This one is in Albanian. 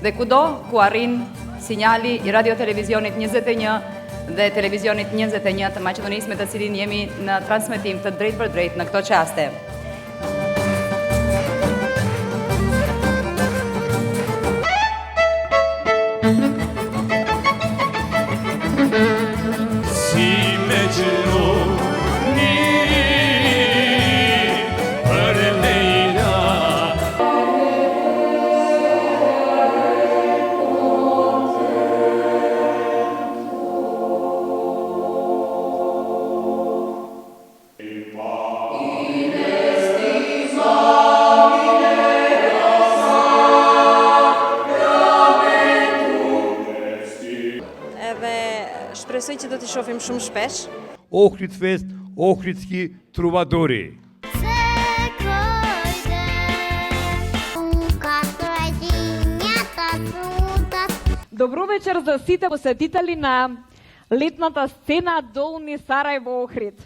Декудо, Куарин, сињали и радиотелевизионит нјезетења, да телевизионит нјезетењата Македонијсмета сидин јеми на трансметим та дрейт për drejt në këto qaste. Shpresoj që do t'i shohim shumë shpesh. Ohrid Fest, Ohridski Truvadori. Добро вечер за сите посетители на летната сцена Долни Сарајево Охрид.